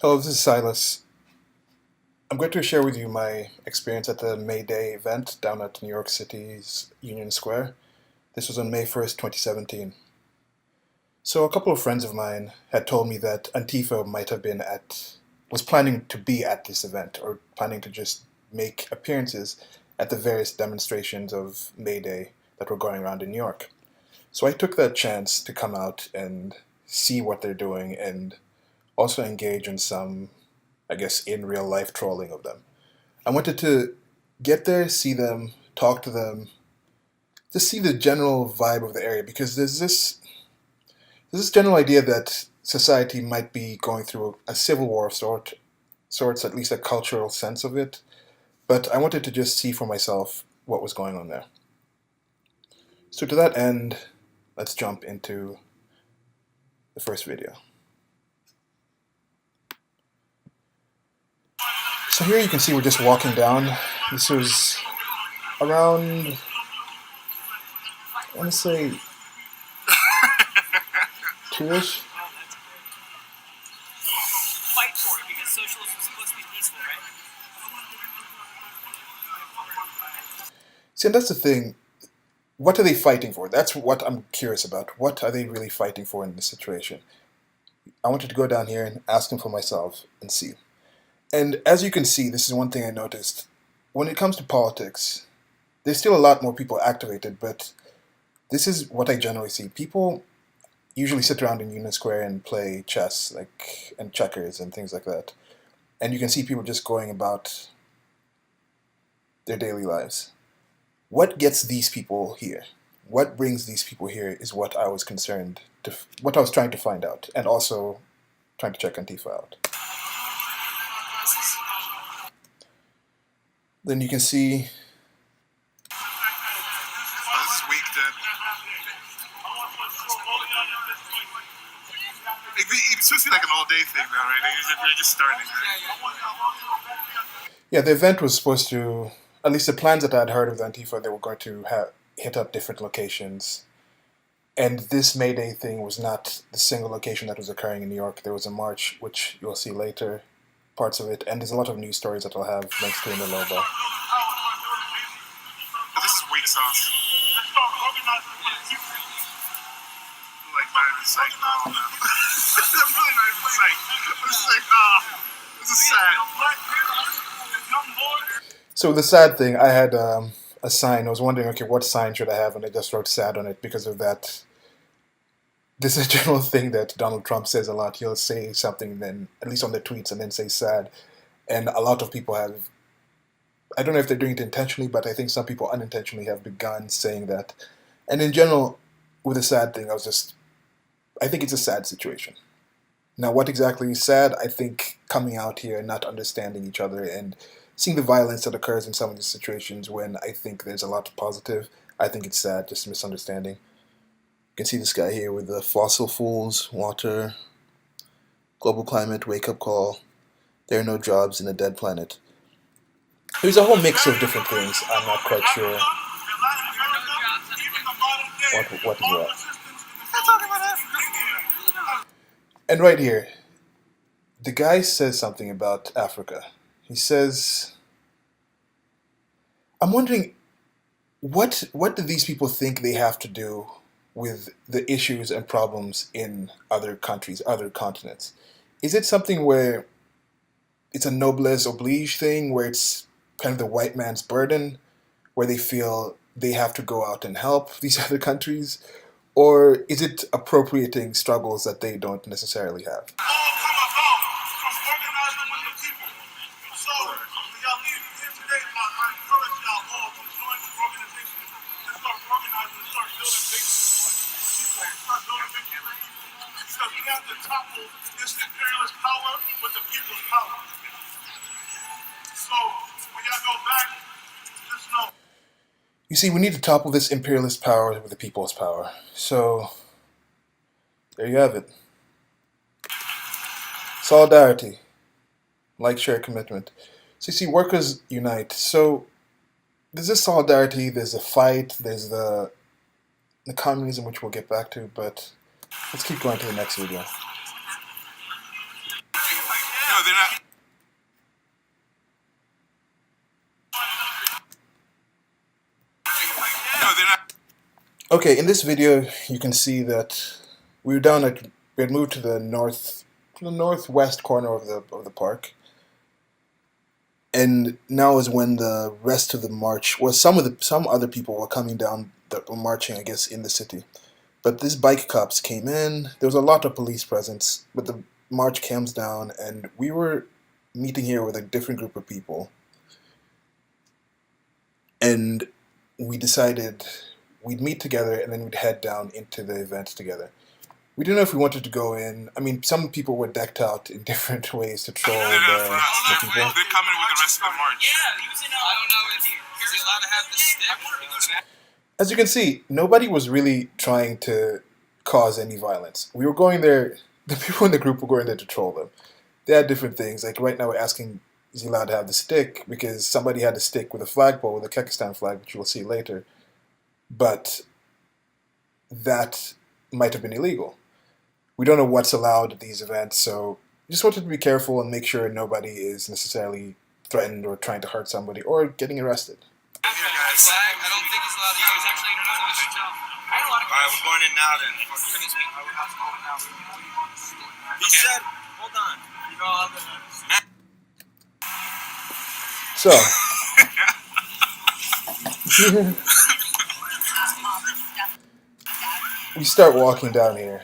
Hello, this is Silas. I'm going to share with you my experience at the MAYDAY event down at New York City's Union Square. This was on May 1st, 2017. So a couple of friends of mine had told me that Antifa was planning to be at this event, or planning to just make appearances at the various demonstrations of MAYDAY that were going around in New York. So I took that chance to come out and see what they're doing and also engage in some, I guess, in real life trolling of them. I wanted to get there, see them, talk to them, just see the general vibe of the area because there's this general idea that society might be going through a civil war of sorts, at least a cultural sense of it. But I wanted to just see for myself what was going on there. So to that end, let's jump into the first video. So here you can see we're just walking down. This was around, I want to say, two-ish. Fight for it because socialism is supposed to be peaceful, right? See, and that's the thing. What are they fighting for? That's what I'm curious about. What are they really fighting for in this situation? I wanted to go down here and ask them for myself and see. And as you can see, this is one thing I noticed. When it comes to politics, there's still a lot more people activated, but this is what I generally see. People usually sit around in Union Square and play chess, and checkers and things like that. And you can see people just going about their daily lives. What gets these people here? What brings these people here is what I was what I was trying to find out, and also trying to check Antifa out. Then you can see. Oh, this is weak, dude. It's supposed to be like an all-day thing now, right? We're just starting, right? Yeah, the event was supposed to, at least the plans that I had heard of the Antifa, they were going to hit up different locations. And this May Day thing was not the single location that was occurring in New York. There was a march, which you'll see later, parts of it, and there's a lot of news stories that I'll have next to in the logo. But this is weak sauce. Like, not even psyched at all now. I'm really not even psyched. I'm just like, this is sad. So the sad thing, I had a sign. I was wondering, okay, what sign should I have? And I just wrote sad on it because of that. This is a general thing that Donald Trump says a lot. He'll say something, then at least on the tweets, and then say sad. And a lot of people have, I don't know if they're doing it intentionally, but I think some people unintentionally have begun saying that. And in general, with the sad thing, I think it's a sad situation. Now, what exactly is sad? I think coming out here and not understanding each other and seeing the violence that occurs in some of these situations when I think there's a lot of positive, I think it's sad, just misunderstanding. You can see this guy here with the fossil fuels, water, global climate, wake-up call, there are no jobs in a dead planet. There's a whole mix of different things. I'm not quite sure what is what. And right here, the guy says something about Africa. He says, I'm wondering, what do these people think they have to do with the issues and problems in other countries, other continents? Is it something where it's a noblesse oblige thing, where it's kind of the white man's burden, where they feel they have to go out and help these other countries? Or is it appropriating struggles that they don't necessarily have? Because we have to topple this imperialist power with the people's power. So when y'all go back, just know. You see, we need to topple this imperialist power with the people's power. So, there you have it. Solidarity. Like, share, commitment. So you see, workers unite. So, there's this solidarity, there's a fight, there's the communism, which we'll get back to, but let's keep going to the next video. No, they're not. No, they're not. Okay, in this video, you can see that we were down at we had moved to the northwest corner of the park, and now is when the rest of the march was. Some other people were coming down that were marching, I guess, in the city. But these bike cops came in. There was a lot of police presence, but the march comes down, and we were meeting here with a different group of people, and we decided we'd meet together and then we'd head down into the event together. We didn't know if we wanted to go in. I mean, some people were decked out in different ways to troll the people. They're coming with the rest of the march. Yeah, he was in. I don't know if is he allowed to have the stick. As you can see, nobody was really trying to cause any violence. We were going there, the people in the group were going there to troll them. They had different things. Like right now we're asking, is he allowed to have the stick? Because somebody had a stick with a flagpole, with a Kyrgyzstan flag, which we'll see later. But that might have been illegal. We don't know what's allowed at these events, so just wanted to be careful and make sure nobody is necessarily threatened or trying to hurt somebody or getting arrested. I don't think he's allowed to use. Actually, no, we should tell. Alright, we're going in now then. He said, hold on. You know, So we start walking down here.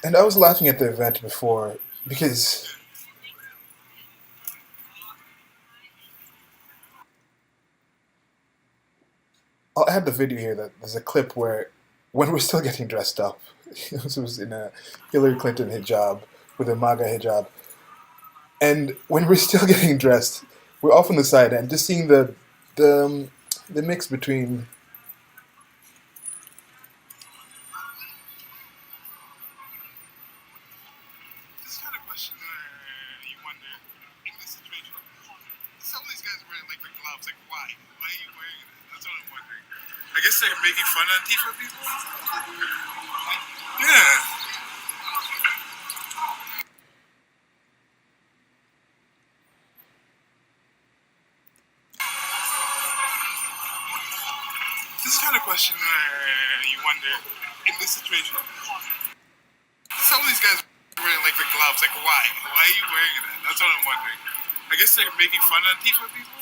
And I was laughing at the event before because I'll add the video here that there's a clip where when we're still getting dressed up, this was in a Hillary Clinton hijab with a MAGA hijab, and when we're still getting dressed, we're off on the side and just seeing the mix between this kind of question you wonder in this situation. Some of these guys wearing like the gloves, like why? Why are you wearing it? That's what I'm wondering. I guess they're making fun of Antifa people? Yeah. This kind of question you wonder in this situation. Some of these guys wearing like the gloves, like why? Why are you wearing that? That's what I'm wondering. I guess they're making fun of Antifa people?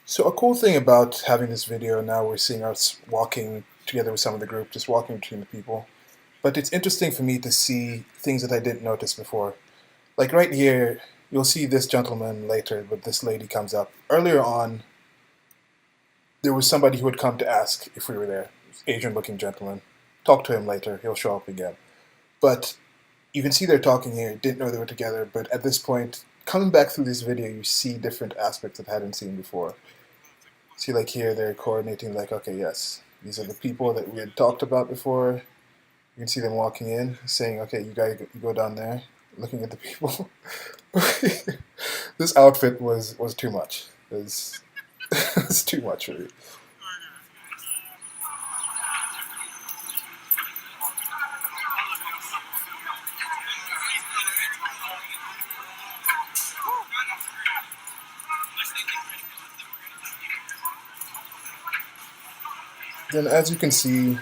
So a cool thing about having this video now, we're seeing us walking together with some of the group, just walking between the people. But it's interesting for me to see things that I didn't notice before. Like right here, you'll see this gentleman later, but this lady comes up. Earlier on, there was somebody who had come to ask if we were there. Asian-looking gentleman. Talk to him later, he'll show up again. But you can see they're talking here, didn't know they were together, but at this point, coming back through this video, you see different aspects that I hadn't seen before. See, like here, they're coordinating, like, okay, yes, these are the people that we had talked about before. You can see them walking in, saying, okay, you guys go down there, looking at the people. This outfit was too much. It's too much for me. Then, as you can see,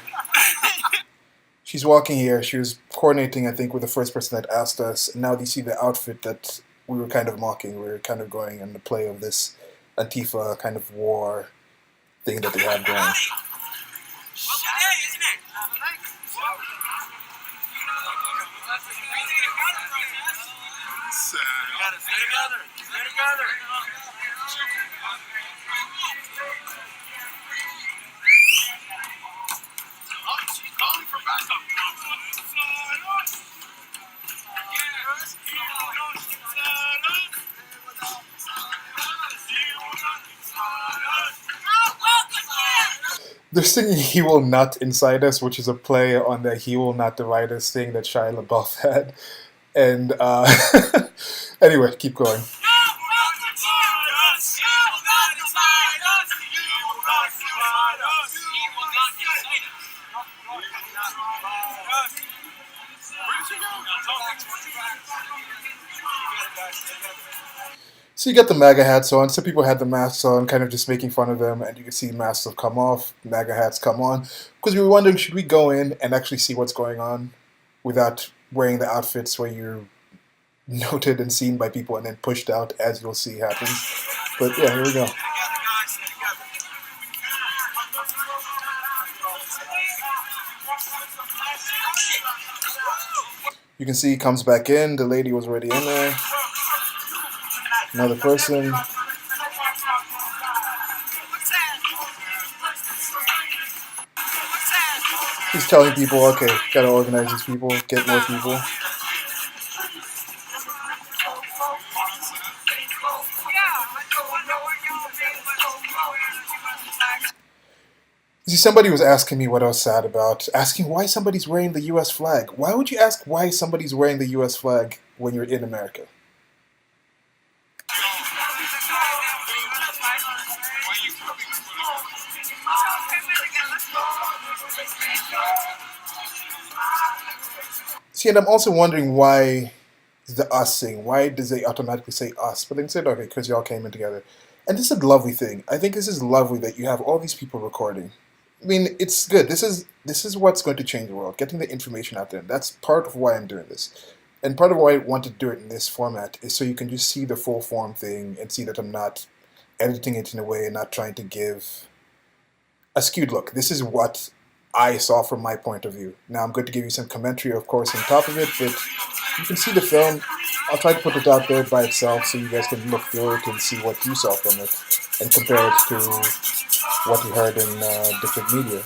she's walking here. She was coordinating, I think, with the first person that asked us. And now you see the outfit that we were kind of mocking. We were kind of going on the play of this Antifa kind of war thing that they have going. Well, today, isn't it? Stay together. Stay together. She's calling for backup. They're singing "He Will Not Inside Us," which is a play on the "He Will Not Divide Us" thing that Shia LaBeouf had. And anyway, keep going. So you get the MAGA hats on. Some people had the masks on, kind of just making fun of them, and you can see masks have come off, MAGA hats come on. Because we were wondering, should we go in and actually see what's going on without wearing the outfits where you're noted and seen by people and then pushed out, as you'll see happens. But yeah, here we go. You can see he comes back in. The lady was already in there. Another person. He's telling people, okay, gotta organize these people, get more people. You see, somebody was asking me what I was sad about, asking why somebody's wearing the U.S. flag. Why would you ask why somebody's wearing the U.S. flag when you're in America? See, and I'm also wondering why the us thing. Why does they automatically say us? But they said, okay, because y'all came in together. And this is a lovely thing. I think this is lovely that you have all these people recording. I mean, it's good. This is what's going to change the world. Getting the information out there. That's part of why I'm doing this. And part of why I want to do it in this format is so you can just see the full form thing and see that I'm not editing it in a way and not trying to give a skewed look. This is what I saw from my point of view. Now I'm going to give you some commentary, of course, on top of it, but you can see the film. I'll try to put it out there by itself so you guys can look through it and see what you saw from it and compare it to what you heard in different media.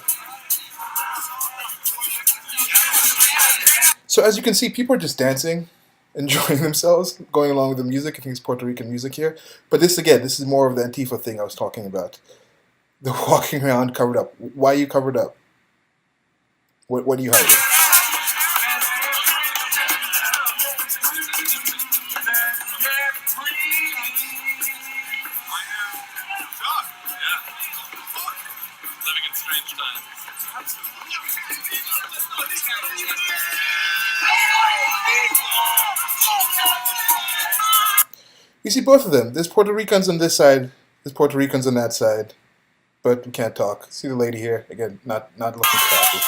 So as you can see, people are just dancing, enjoying themselves, going along with the music. I think it's Puerto Rican music here. But this, again, this is more of the Antifa thing I was talking about. The walking around covered up. Why are you covered up? What are you hiding? Living in strange times. You see both of them. There's Puerto Ricans on this side. There's Puerto Ricans on that side. But we can't talk. See the lady here? Again, not looking happy.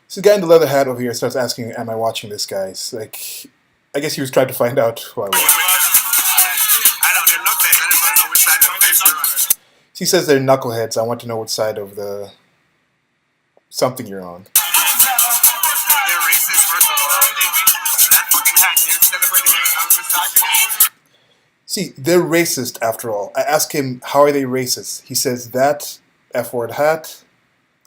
So the guy in the leather hat over here starts asking, am I watching this, guys? Like, I guess he was trying to find out who I was. I don't, they're knuckleheads. I just want to know which side of the face they're on. He says they're knuckleheads. I want to know which side of the something you're on. They're racist, first of all. That fucking hat, they're celebrating misogyny. See, they're racist after all. I ask him, how are they racist? He says that F-word hat.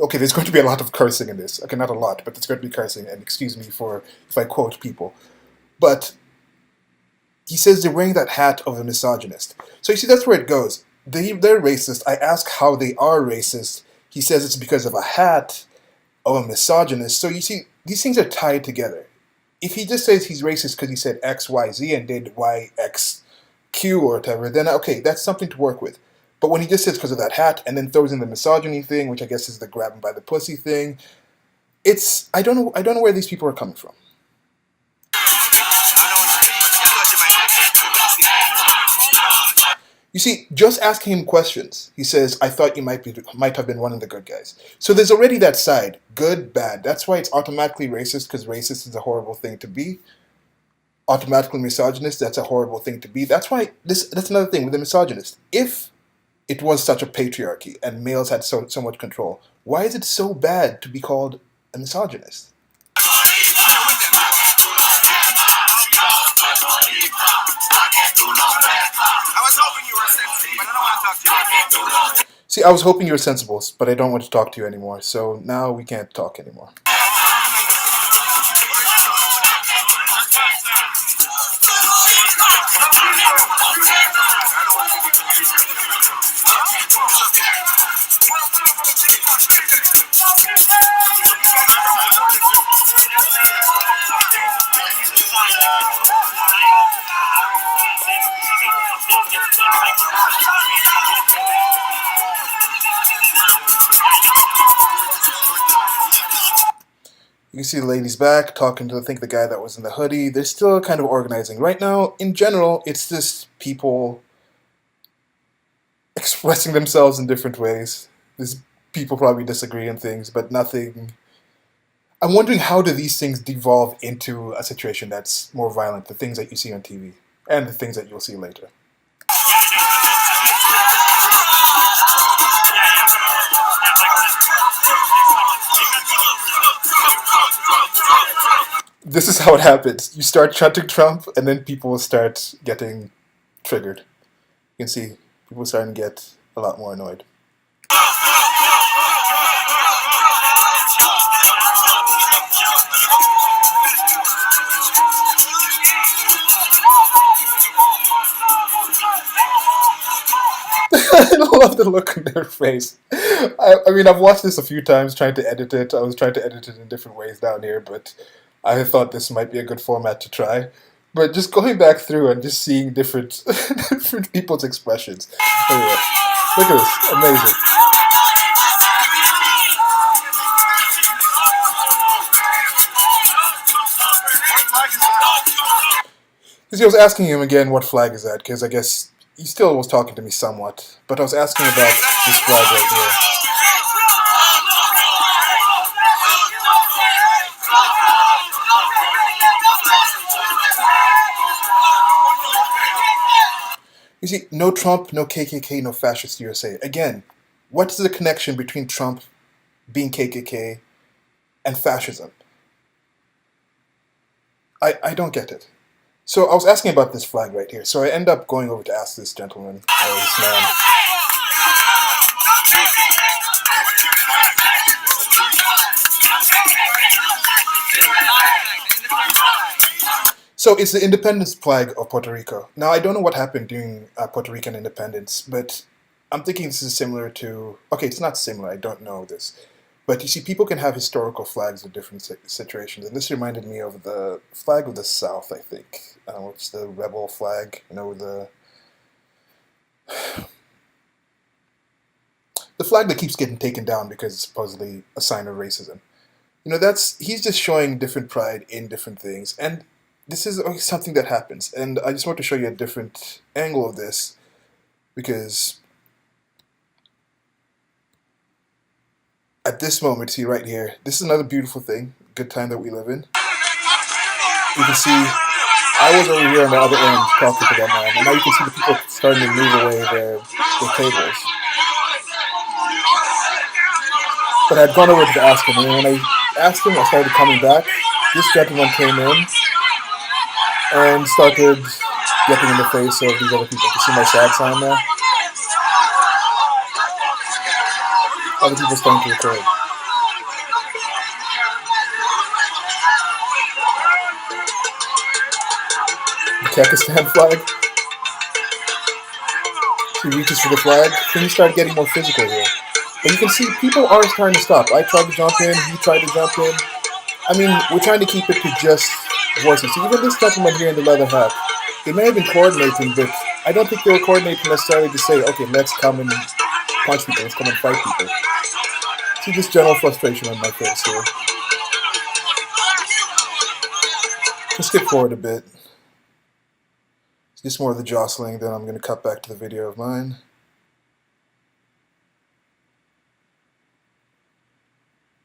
Okay, there's going to be a lot of cursing in this. Okay, not a lot, but there's going to be cursing, and excuse me for if I quote people. But he says they're wearing that hat of a misogynist. So you see, that's where it goes. They're racist. I ask how they are racist. He says it's because of a hat of a misogynist. So you see, these things are tied together. If he just says he's racist because he said X, Y, Z and did Y, X, Q or whatever, then okay, that's something to work with. But when he just says because of that hat and then throws in the misogyny thing, which I guess is the grab him by the pussy thing, it's I don't know where these people are coming from. You see, just asking him questions, he says, I thought you might have been one of the good guys. So there's already that side, good, bad. That's why it's automatically racist, because racist is a horrible thing to be. Automatically misogynist, that's a horrible thing to be. That's why that's another thing with the misogynist. If it was such a patriarchy and males had so much control, why is it so bad to be called a misogynist? See, I was hoping you were sensible, but I don't want to talk to you anymore. So now we can't talk anymore. You can see the ladies back talking to, I think, the guy that was in the hoodie. They're still kind of organizing. Right now, in general, it's just people expressing themselves in different ways. There's people probably disagree on things, but nothing. I'm wondering, how do these things devolve into a situation that's more violent, the things that you see on TV and the things that you'll see later. This is how it happens. You start chanting Trump, and then people will start getting triggered. You can see people starting to get a lot more annoyed. I love the look on their face. I mean, I've watched this a few times trying to edit it. I was trying to edit it in different ways down here, but I thought this might be a good format to try. But just going back through and just seeing different different people's expressions. Anyway, look at this. Amazing. Because I was asking him again, what flag is that? Because I guess he still was talking to me somewhat. But I was asking about this flag right here. You see, no Trump, no KKK, no fascist USA. Again, what's the connection between Trump being KKK and fascism? I don't get it. So I was asking about this flag right here. So I end up going over to ask this gentleman, or this man. So it's the independence flag of Puerto Rico. Now, I don't know what happened during Puerto Rican independence, but I'm thinking this is similar to... Okay, it's not similar, I don't know this. But you see, people can have historical flags of different situations, and this reminded me of the flag of the South, I think. It's the rebel flag, you know, the flag that keeps getting taken down because it's supposedly a sign of racism. You know, he's just showing different pride in different things, and this is something that happens. And I just want to show you a different angle of this, because at this moment, see right here, this is another beautiful thing, good time that we live in. You can see, I was over here on the other end talking to that man, and now you can see the people starting to move away their tables. But I had gone over to ask him, and when I asked him, I started coming back. This gentleman came in and started getting in the face of these other people. You see my sad sign there? Other people starting to record. The Kyrgyzstan flag. He reaches for the flag. Then he started getting more physical here. But you can see people are starting to stop. I tried to jump in. He tried to jump in. I mean, we're trying to keep it to just voices. So even this gentleman here in the leather hat, they may have been coordinating, but I don't think they were coordinating necessarily to say, okay, let's come and punch people, let's come and fight people. See this general frustration on my face here. Let's skip forward a bit. It's just more of the jostling, then I'm going to cut back to the video of mine.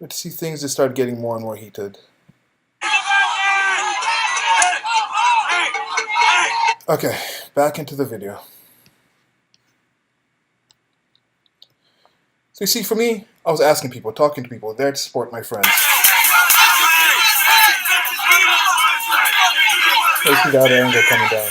But see, things just start getting more and more heated. Okay, back into the video. So you see, for me, I was asking people, talking to people, there to support my friends. You see the other angle coming down.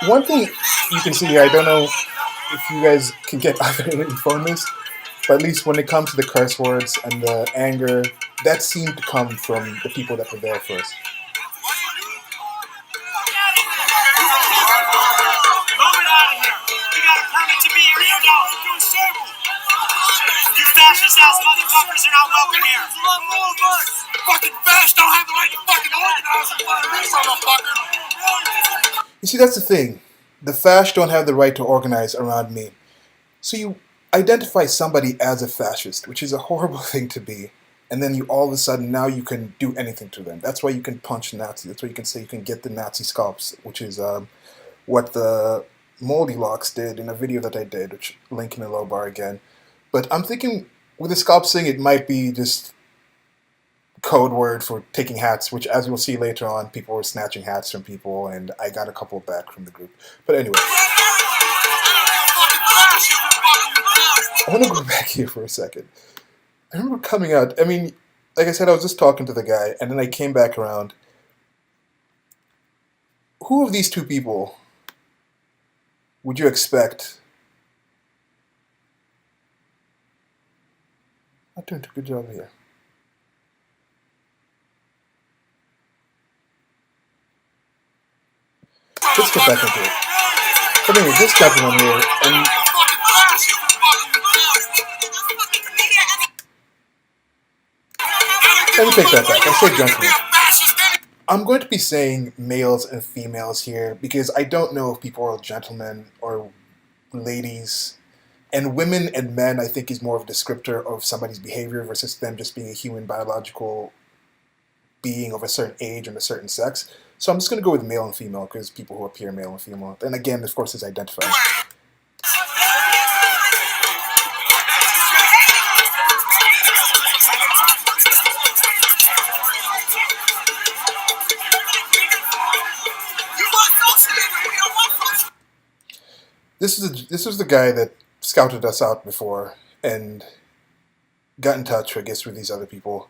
One thing you can see here, I don't know if you guys can get either info on this, But at least when it comes to the curse words and the anger, that seemed to come from the people that were there first. Move it out of here. We got a permit to be here. You don't. You fascist ass motherfuckers are not welcome here. Fucking fast don't have the right to fucking organize in front of me, motherfucker. You see, that's the thing. The fascists don't have the right to organize around me. So you identify somebody as a fascist, which is a horrible thing to be, and then you all of a sudden now you can do anything to them. That's why you can punch Nazis. That's why you can say you can get the Nazi scalps, which is what the Moldy Locks did in a video that I did, which link in the low bar again. But I'm thinking with the scalp thing, it might be just code word for taking hats, which, as you'll see later on, people were snatching hats from people, and I got a couple back from the group. But anyway, I want to go back here for a second. I remember coming out, I mean, like I said, I was just talking to the guy, and then I came back around. Who of these two people would you expect? I'm doing a good job here. Let's get back into it. But anyway, this gentleman here, and let me take that back. I said gentlemen. I'm going to be saying males and females here because I don't know if people are gentlemen or ladies. And women and men, I think, is more of a descriptor of somebody's behavior versus them just being a human biological being of a certain age and a certain sex. So I'm just going to go with male and female because people who appear male and female. And again, of course, is identifying. This was the guy that scouted us out before and got in touch, I guess, with these other people.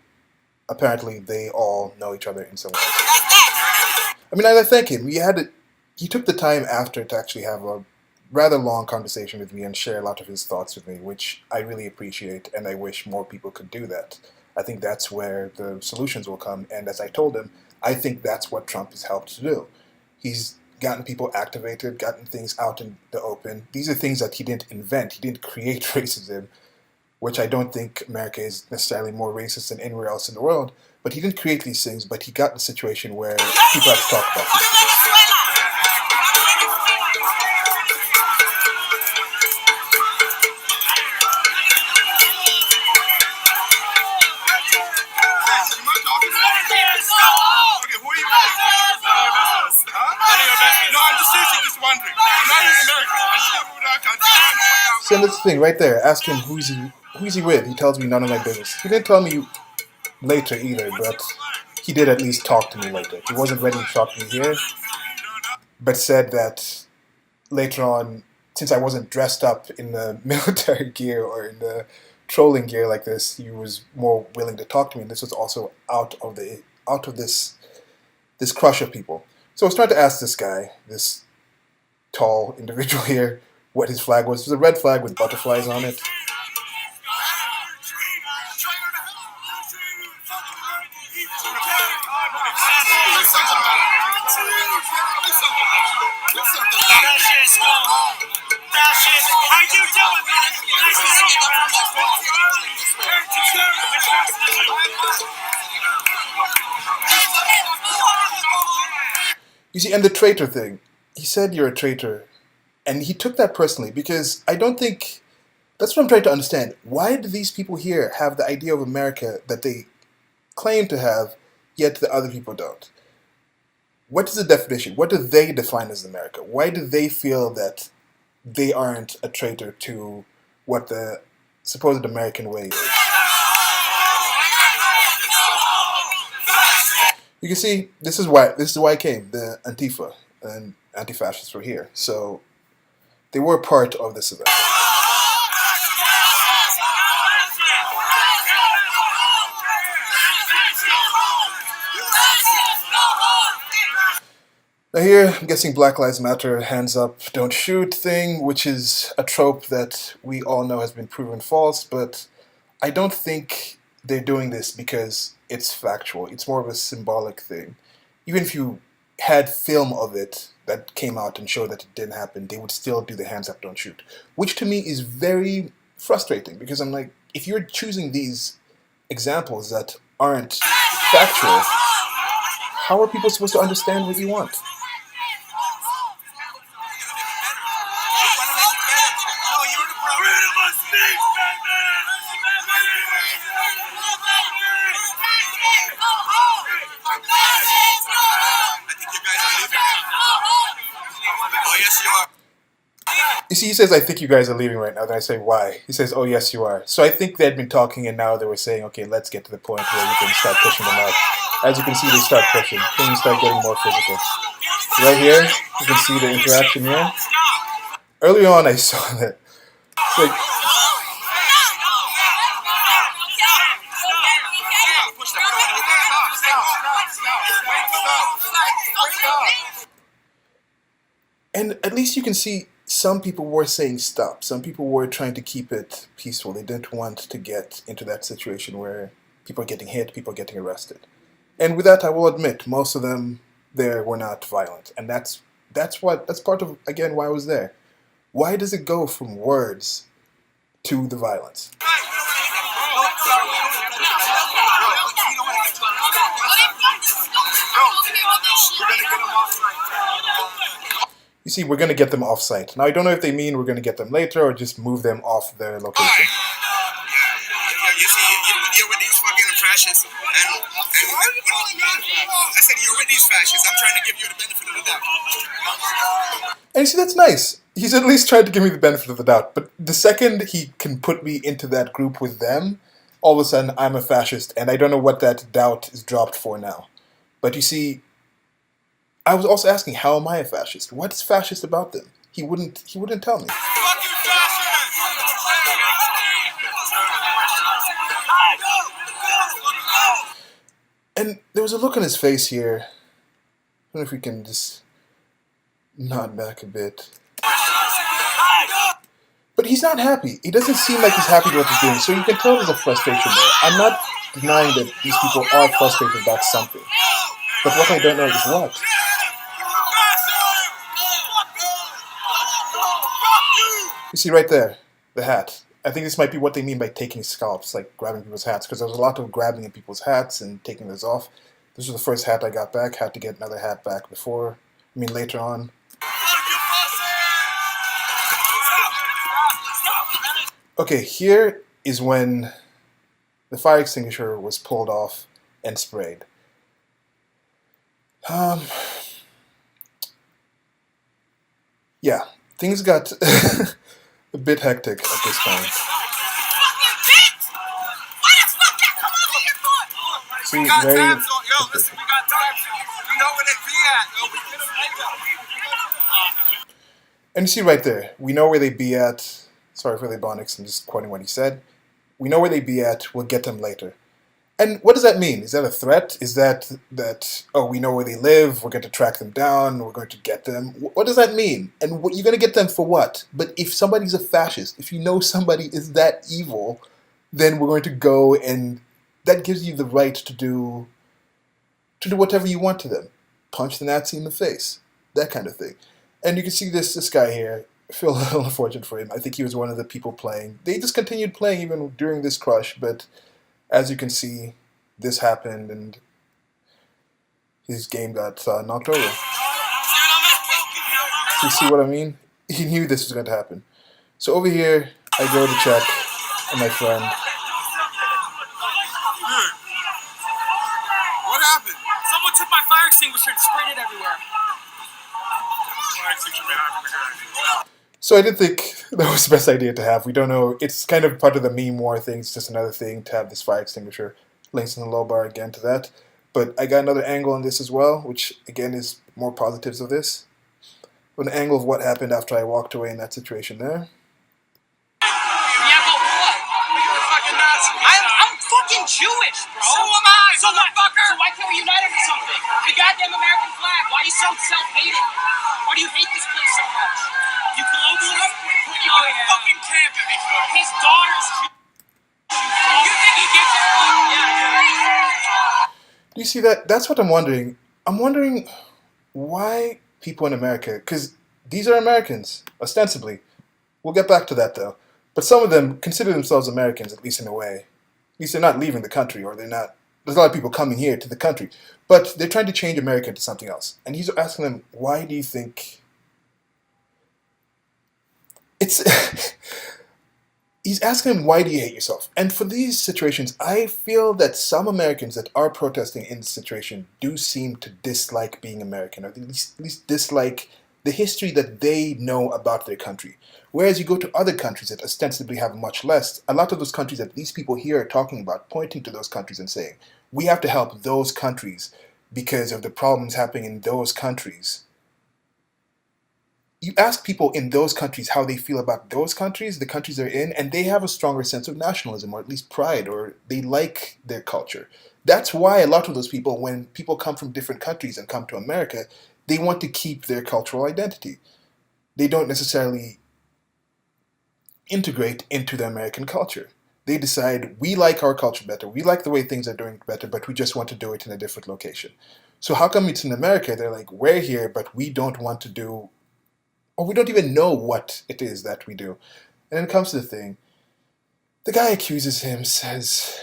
Apparently, they all know each other in some way. I mean, I thank him. He took the time after to actually have a rather long conversation with me and share a lot of his thoughts with me, which I really appreciate, and I wish more people could do that. I think that's where the solutions will come, and as I told him, I think that's what Trump has helped to do. He's gotten people activated, gotten things out in the open. These are things that he didn't invent. He didn't create racism, which I don't think America is necessarily more racist than anywhere else in the world. But he didn't create these things, but he got in a situation where people have to talk about these things. See, and that's the thing right there. Ask him who's he with. He tells me none of my business. He didn't tell me later either, but he did at least talk to me later. He wasn't ready to talk to me here, but said that later on, since I wasn't dressed up in the military gear or in the trolling gear like this, he was more willing to talk to me. And this was also out of this crush of people. So I was trying to ask this guy, this tall individual here, what his flag was. It was a red flag with butterflies on it. How you doing, man? Nice to see you. You see, and the traitor thing. He said you're a traitor. And he took that personally because I don't think... That's what I'm trying to understand. Why do these people here have the idea of America that they claim to have, yet the other people don't? What is the definition? What do they define as America? Why do they feel that they aren't a traitor to what the supposed American way is? You can see this is why I came. The Antifa and anti-fascists were here, so they were part of this event. Now here, I'm guessing Black Lives Matter, hands up, don't shoot thing, which is a trope that we all know has been proven false, but I don't think they're doing this because it's factual. It's more of a symbolic thing. Even if you had film of it that came out and showed that it didn't happen, they would still do the hands up, don't shoot. Which to me is very frustrating because I'm like, if you're choosing these examples that aren't factual, how are people supposed to understand what you want? You see, he says, I think you guys are leaving right now. Then I say, why? He says, oh, yes, you are. So I think they'd been talking, and now they were saying, okay, let's get to the point where we can start pushing them out. As you can see, they start pushing. Things start getting more physical. Right here, you can see the interaction here. Early on, I saw that. Like, and at least you can see some people were saying stop. Some people were trying to keep it peaceful. They didn't want to get into that situation where people are getting hit, people are getting arrested. And with that, I will admit, most of them there were not violent. And that's part of, again, why I was there. Why does it go from words to the violence? You see, we're going to get them off-site. Now, I don't know if they mean we're going to get them later or just move them off their location. You see, you're with these fucking fascists, and I said you're with these fascists. I'm trying to give you the benefit of the doubt. And you see, that's nice. He's at least tried to give me the benefit of the doubt. But the second he can put me into that group with them, all of a sudden I'm a fascist, and I don't know what that doubt is dropped for now. But you see, I was also asking, how am I a fascist? What's fascist about them? He wouldn't tell me. And there was a look on his face here. I don't know if we can just nod back a bit. But he's not happy. He doesn't seem like he's happy with what he's doing. So you can tell there's a frustration there. I'm not denying that these people are frustrated about something. But what I don't know is what. You see right there, the hat. I think this might be what they mean by taking scalps, like grabbing people's hats, because there was a lot of grabbing in people's hats and taking those off. This was the first hat I got back. Had to get another hat back later on. Okay, here is when the fire extinguisher was pulled off and sprayed. Yeah, things got a bit hectic at this point. See, very and you see right there, we know where they be at. Sorry for the ebonics, I'm just quoting what he said. We know where they be at, we'll get them later. And what does that mean? Is that a threat? Is that, oh, we know where they live, we're going to track them down, we're going to get them? What does that mean? And you're going to get them for what? But if somebody's a fascist, if you know somebody is that evil, then we're going to go, and that gives you the right to do whatever you want to them. Punch the Nazi in the face. That kind of thing. And you can see this guy here. I feel a little unfortunate for him. I think he was one of the people playing. They just continued playing even during this crush, but as you can see, this happened and his game got knocked over. You see what I mean? He knew this was going to happen. So over here, I go to check on my friend. What happened? Someone took my fire extinguisher and sprayed it everywhere. So I did think that was the best idea to have. We don't know. It's kind of part of the meme war thing. It's just another thing to have this fire extinguisher. Links in the low bar again to that. But I got another angle on this as well, which again is more positives of this. An angle of what happened after I walked away in that situation there. Yeah, but what? You're a fucking Nazi. I'm fucking Jewish, bro. So am I, so motherfucker. So why can't we unite over something? We got goddamn American flag? Why are you so self-hating? Why do you hate this place so much? You globalist would put you in a fucking camp if he could. His daughter's Jewish. You think he gives a fuck? Yeah. Do you see that? That's what I'm wondering. I'm wondering why people in America, because these are Americans, ostensibly. We'll get back to that though. But some of them consider themselves Americans, at least in a way. At least they're not leaving the country, or they're not. There's a lot of people coming here to the country, but they're trying to change America into something else. And he's asking them, why do you think it's? He's asking them, why do you hate yourself? And for these situations, I feel that some Americans that are protesting in this situation do seem to dislike being American, or at least dislike the history that they know about their country. Whereas you go to other countries that ostensibly have much less, a lot of those countries that these people here are talking about, pointing to those countries and saying, we have to help those countries because of the problems happening in those countries. You ask people in those countries how they feel about those countries, the countries they're in, and they have a stronger sense of nationalism, or at least pride, or they like their culture. That's why a lot of those people, when people come from different countries and come to America, they want to keep their cultural identity. They don't necessarily integrate into the American culture. They decide, we like our culture better, we like the way things are doing better, but we just want to do it in a different location. So how come it's in America, they're like, we're here, but we don't want to do, or we don't even know what it is that we do. And then it comes to the thing, the guy accuses him, says,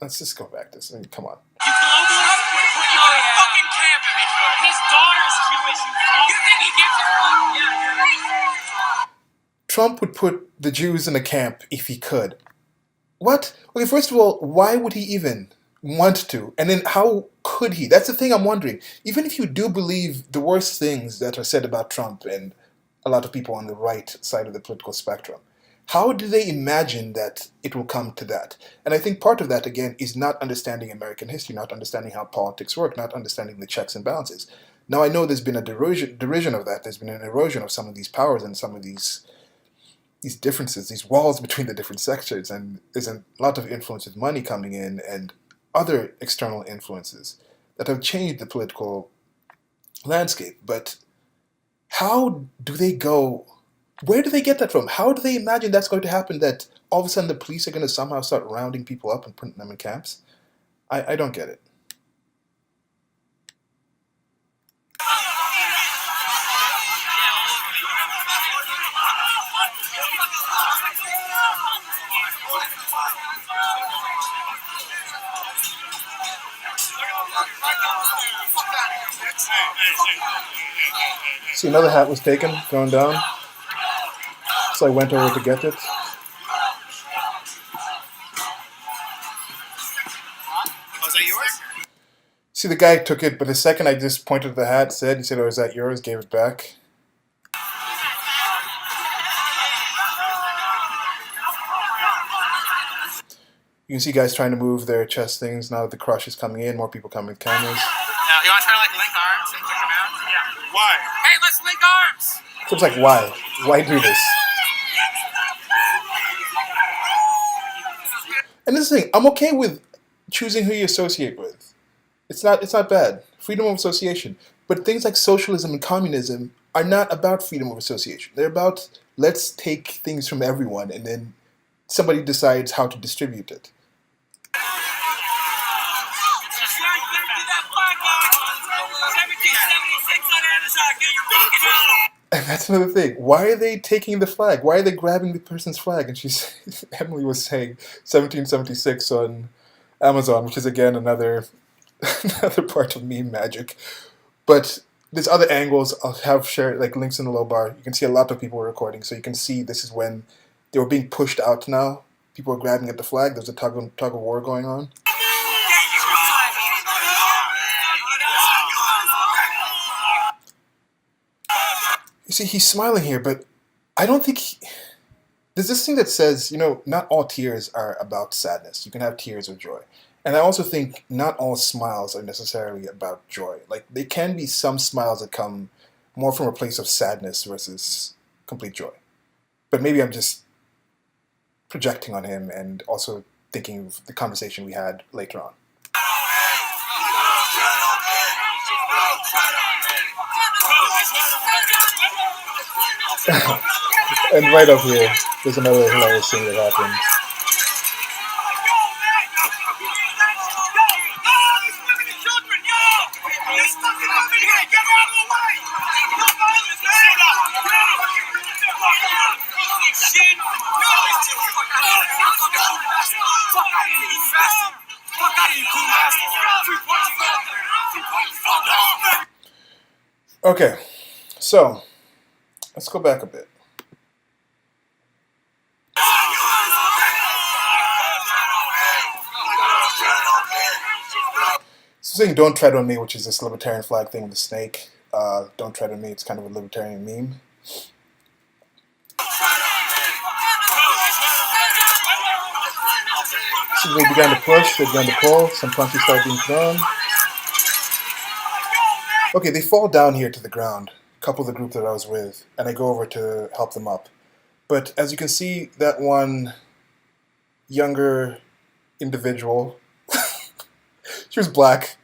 let's just go back to this. I mean, come on. You globalist would put you in a fucking camp if he could. His daughter's Jewish. You think he gives a fuck? Yeah. Trump would put the Jews in a camp if he could. What? Okay, first of all, why would he even want to? And then how could he? That's the thing I'm wondering. Even if you do believe the worst things that are said about Trump and a lot of people on the right side of the political spectrum, how do they imagine that it will come to that? And I think part of that, again, is not understanding American history, not understanding how politics work, not understanding the checks and balances. Now, I know there's been a derision of that. There's been an erosion of some of these powers and some of these differences, these walls between the different sectors, and there's a lot of influence with money coming in and other external influences that have changed the political landscape. But how do they go? Where do they get that from? How do they imagine that's going to happen, that all of a sudden the police are going to somehow start rounding people up and putting them in camps? I don't get it. See, another hat was taken, thrown down. So I went over to get it. Was that yours? See, the guy took it, but the second I just pointed to the hat, he said, oh, is that yours? Gave it back. You can see guys trying to move their chest things now that the crush is coming in, more people coming with cameras. You want to try to like link arms and kick him out? Yeah. Why? Hey, let's link arms! So it's like, why? Why do this? And this is the thing, I'm okay with choosing who you associate with. It's not bad. Freedom of association. But things like socialism and communism are not about freedom of association. They're about, let's take things from everyone and then somebody decides how to distribute it. And that's another thing. Why are they taking the flag? Why are they grabbing the person's flag? And Emily was saying 1776 on Amazon, which is again another part of meme magic. But there's other angles. I'll have shared like links in the low bar. You can see a lot of people were recording, so you can see this is when they were being pushed out now. People were grabbing at the flag. There's a tug of war going on. You see, he's smiling here, but I don't think there's this thing that says, not all tears are about sadness. You can have tears of joy. And I also think not all smiles are necessarily about joy. Like, there can be some smiles that come more from a place of sadness versus complete joy. But maybe I'm just projecting on him and also thinking of the conversation we had later on. And right up here, there's another hilarious thing that happened. Okay, so let's go back a bit. So saying "Don't tread on me," which is this libertarian flag thing with the snake. Don't tread on me. It's kind of a libertarian meme. So they began to push, they began to pull, some punches started being thrown. Okay, they fall down here to the ground, a couple of the group that I was with, and I go over to help them up. But as you can see, that one younger individual, she was black,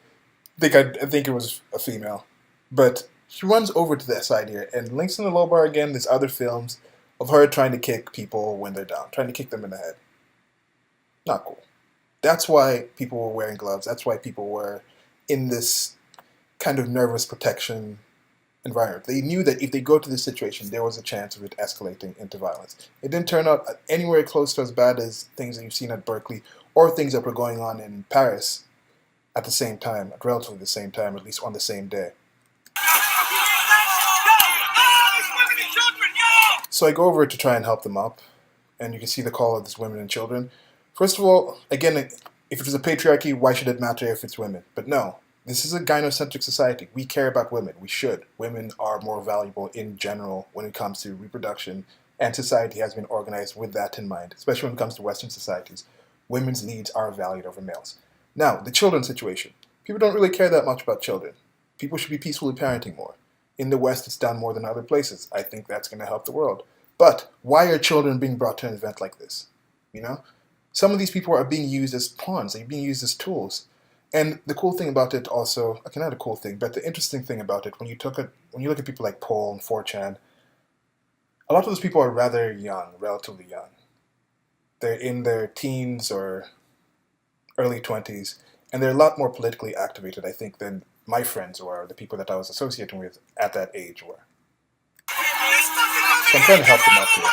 I think it was a female, but she runs over to that side here, and links in the low bar again, there's other films of her trying to kick people when they're down, trying to kick them in the head. Not cool. That's why people were wearing gloves. That's why people were in this kind of nervous protection environment. They knew that if they go to this situation, there was a chance of it escalating into violence. It didn't turn out anywhere close to as bad as things that you've seen at Berkeley or things that were going on in Paris at the same time, at relatively the same time, at least on the same day. So I go over to try and help them up, and you can see the call of these women and children. First of all, again, if it was a patriarchy, why should it matter if it's women? But no, this is a gynocentric society. We care about women. We should. Women are more valuable in general when it comes to reproduction, and society has been organized with that in mind, especially when it comes to Western societies. Women's needs are valued over males. Now, the children situation. People don't really care that much about children. People should be peacefully parenting more. In the West, it's done more than other places. I think that's going to help the world. But why are children being brought to an event like this? You know? Some of these people are being used as pawns. They're being used as tools. And the cool thing about it also, okay, not a cool thing, but the interesting thing about it, when you look at people like Paul and 4chan, a lot of those people are rather young, relatively young. They're in their teens or early 20s, and they're a lot more politically activated, I think, than my friends were, or the people that I was associating with at that age were. So I'm trying to help them out here.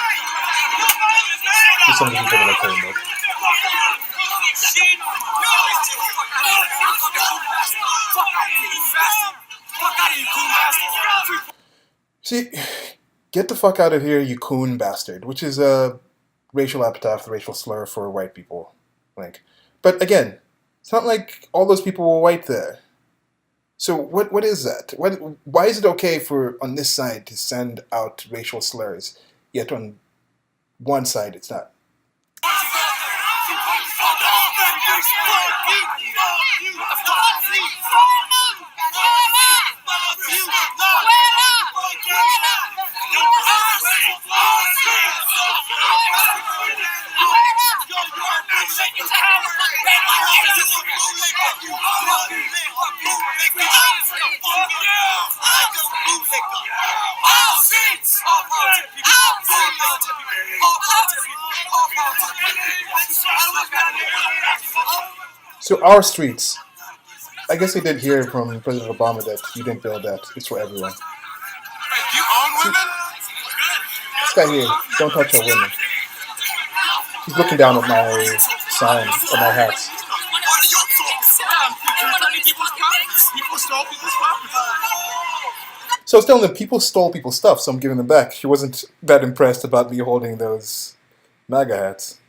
Here's some of the people that I played with. See, get the fuck out of here, you coon bastard, which is a racial epitaph, racial slur for white people. But again, it's not like all those people were white there. So what is that? Why is it okay for on this side to send out racial slurs, yet on one side it's not? So our streets, I guess they did hear from President Obama that you didn't build that. It's for everyone. You own women? This guy here, don't touch our women. He's looking down at my sign, or my hats. So I was telling them people stole people's stuff, so I'm giving them back. She wasn't that impressed about me holding those MAGA hats.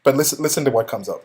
But listen to what comes up.